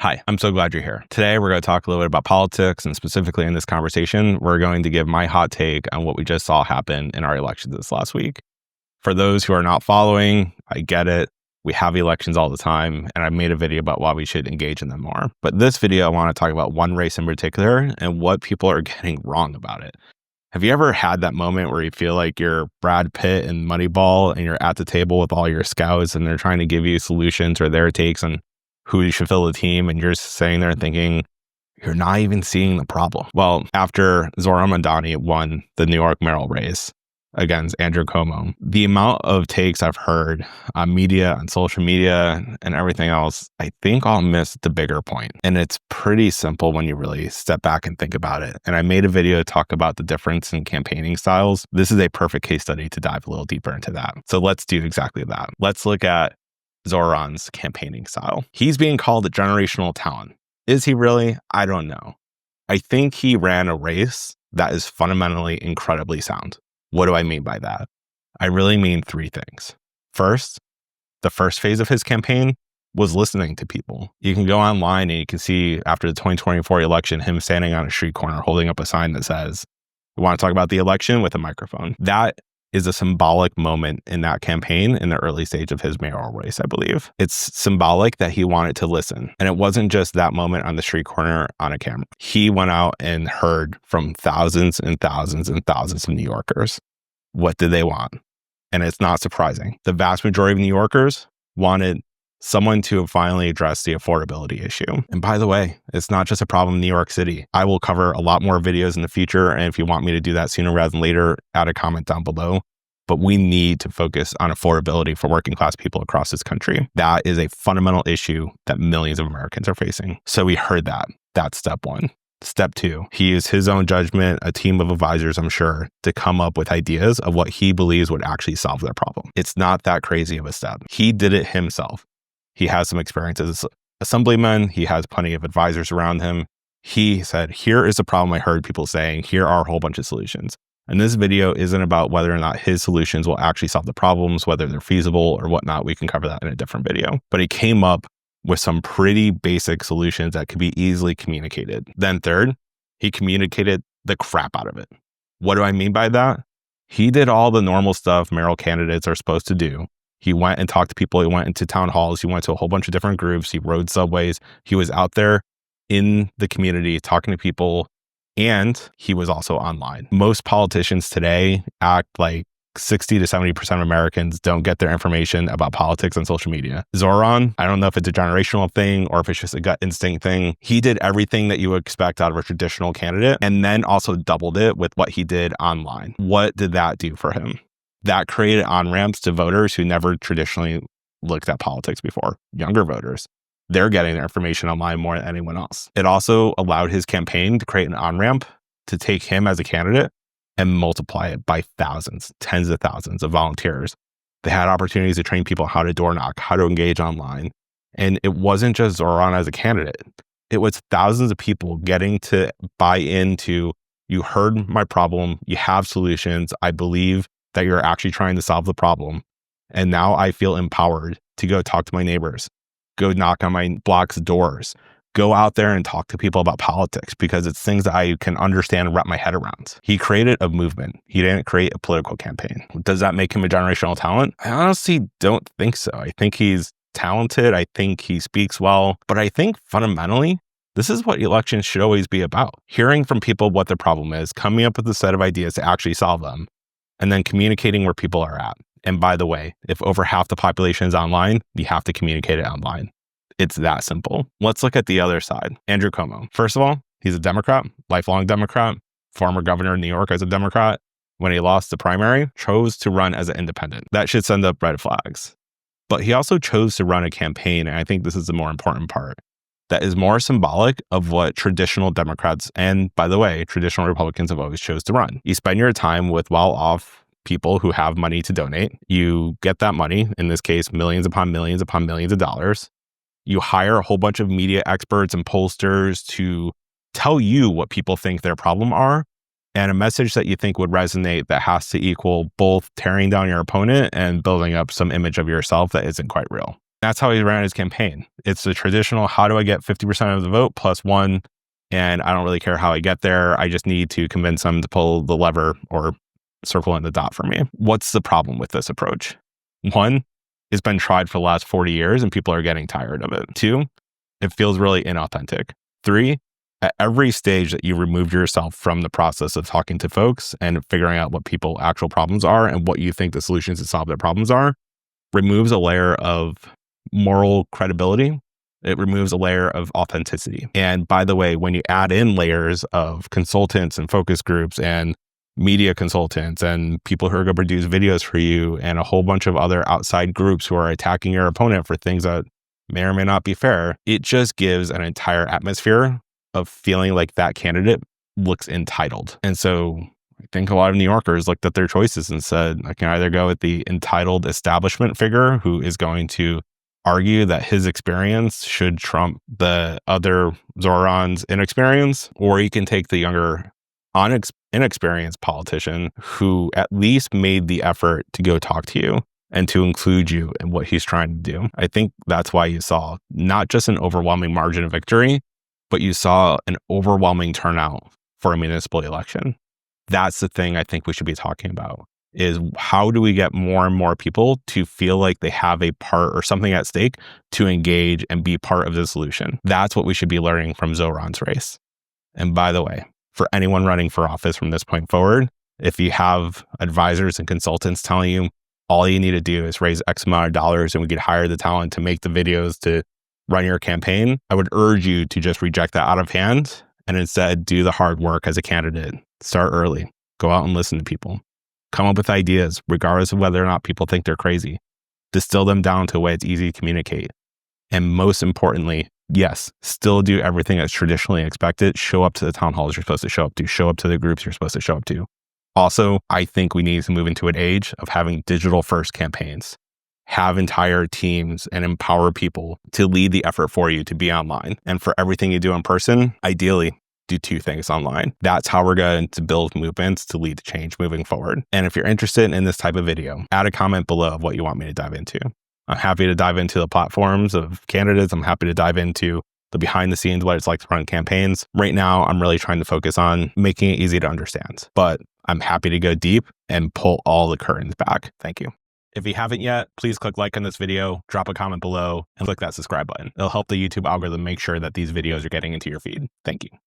Hi, I'm so glad you're here. Today, we're going to talk a little bit about politics, and specifically in this conversation, we're going to give my hot take on what we just saw happen in our elections this last week. For those who are not following, I get it. We have elections all the time, and I made a video about why we should engage in them more. But this video, I want to talk about one race in particular and what people are getting wrong about it. Have you ever had that moment where you feel like you're Brad Pitt in Moneyball and you're at the table with all your scouts and they're trying to give you solutions or their takes on who you should fill the team, and you're sitting there thinking, you're not even seeing the problem? Well, after Zohran Mamdani won the New York mayoral race against Andrew Cuomo, the amount of takes I've heard on media, on social media, and everything else, I think I'll miss the bigger point. And it's pretty simple when you really step back and think about it. And I made a video to talk about the difference in campaigning styles. This is a perfect case study to dive a little deeper into that. So let's do exactly that. Let's look at Zohran's campaigning style. He's being called a generational talent. Is he really? I don't know. I think he ran a race that is fundamentally incredibly sound. What do I mean by that? I really mean three things. First, the first phase of his campaign was listening to people. You can go online and you can see after the 2024 election, him standing on a street corner holding up a sign that says, "We want to talk about the election," with a microphone. That is a symbolic moment in that campaign in the early stage of his mayoral race, I believe. It's symbolic that he wanted to listen. And it wasn't just that moment on the street corner on a camera. He went out and heard from thousands and thousands and thousands of New Yorkers. What did they want? And it's not surprising. The vast majority of New Yorkers wanted someone to finally address the affordability issue. And by the way, it's not just a problem in New York City. I will cover a lot more videos in the future. And if you want me to do that sooner rather than later, add a comment down below. But we need to focus on affordability for working class people across this country. That is a fundamental issue that millions of Americans are facing. So we heard that. That's step one. Step two, he used his own judgment, a team of advisors, I'm sure, to come up with ideas of what he believes would actually solve their problem. It's not that crazy of a step. He did it himself. He has some experience as an assemblyman. He has plenty of advisors around him. He said, here is a problem I heard people saying. Here are a whole bunch of solutions. And this video isn't about whether or not his solutions will actually solve the problems, whether they're feasible or whatnot. We can cover that in a different video. But he came up with some pretty basic solutions that could be easily communicated. Then third, he communicated the crap out of it. What do I mean by that? He did all the normal stuff mayoral candidates are supposed to do. He went and talked to people. He went into town halls. He went to a whole bunch of different groups. He rode subways. He was out there in the community talking to people, and he was also online. Most politicians today act like 60 to 70% of Americans don't get their information about politics on social media. Zohran, I don't know if it's a generational thing or if it's just a gut instinct thing. He did everything that you would expect out of a traditional candidate and then also doubled it with what he did online. What did that do for him? That created on-ramps to voters who never traditionally looked at politics before. Younger voters, they're getting their information online more than anyone else. It also allowed his campaign to create an on-ramp to take him as a candidate and multiply it by thousands, tens of thousands of volunteers. They had opportunities to train people how to door knock, how to engage online. And it wasn't just Zohran as a candidate. It was thousands of people getting to buy into, you heard my problem, you have solutions, I believe that you're actually trying to solve the problem. And now I feel empowered to go talk to my neighbors, go knock on my block's doors, go out there and talk to people about politics because it's things that I can understand and wrap my head around. He created a movement. He didn't create a political campaign. Does that make him a generational talent? I honestly don't think so. I think he's talented. I think he speaks well. But I think fundamentally, this is what elections should always be about. Hearing from people what their problem is, coming up with a set of ideas to actually solve them, and then communicating where people are at. And by the way, if over half the population is online, you have to communicate it online. It's that simple. Let's look at the other side. Andrew Cuomo. First of all, he's a Democrat, lifelong Democrat, former governor of New York as a Democrat. When he lost the primary, chose to run as an independent. That should send up red flags. But he also chose to run a campaign, and I think this is the more important part, that is more symbolic of what traditional Democrats, and by the way, traditional Republicans have always chose to run. You spend your time with well-off people who have money to donate. You get that money, in this case, millions upon millions upon millions of dollars. You hire a whole bunch of media experts and pollsters to tell you what people think their problem are, and a message that you think would resonate that has to equal both tearing down your opponent and building up some image of yourself that isn't quite real. That's how he ran his campaign. It's the traditional, how do I get 50% of the vote plus one? And I don't really care how I get there. I just need to convince them to pull the lever or circle in the dot for me. What's the problem with this approach? One, it's been tried for the last 40 years and people are getting tired of it. Two, it feels really inauthentic. Three, at every stage that you removed yourself from the process of talking to folks and figuring out what people's actual problems are and what you think the solutions to solve their problems are, removes a layer of moral credibility. It removes a layer of authenticity. And by the way, when you add in layers of consultants and focus groups and media consultants and people who are going to produce videos for you and a whole bunch of other outside groups who are attacking your opponent for things that may or may not be fair, it just gives an entire atmosphere of feeling like that candidate looks entitled. And so I think a lot of New Yorkers looked at their choices and said, I can either go with the entitled establishment figure who is going to argue that his experience should trump the other Zoran's inexperience, or you can take the younger, inexperienced politician who at least made the effort to go talk to you and to include you in what he's trying to do. I think that's why you saw not just an overwhelming margin of victory, but you saw an overwhelming turnout for a municipal election. That's the thing I think we should be talking about, is how do we get more and more people to feel like they have a part or something at stake to engage and be part of the solution. That's what we should be learning from Zoran's race. And by the way, for anyone running for office from this point forward, if you have advisors and consultants telling you all you need to do is raise X amount of dollars and we could hire the talent to make the videos to run your campaign, I would urge you to just reject that out of hand and instead do the hard work as a candidate. Start early. Go out and listen to people. Come up with ideas, regardless of whether or not people think they're crazy. Distill them down to a way it's easy to communicate. And most importantly, yes, still do everything that's traditionally expected. Show up to the town halls you're supposed to show up to the groups you're supposed to show up to. Also, I think we need to move into an age of having digital first campaigns. Have entire teams and empower people to lead the effort for you to be online. And for everything you do in person, ideally, do two things online. That's how we're going to build movements to lead to change moving forward. And if you're interested in this type of video, add a comment below of what you want me to dive into. I'm happy to dive into the platforms of candidates. I'm happy to dive into the behind the scenes, what it's like to run campaigns. Right now, I'm really trying to focus on making it easy to understand, but I'm happy to go deep and pull all the curtains back. Thank you. If you haven't yet, please click like on this video, drop a comment below, and click that subscribe button. It'll help the YouTube algorithm make sure that these videos are getting into your feed. Thank you.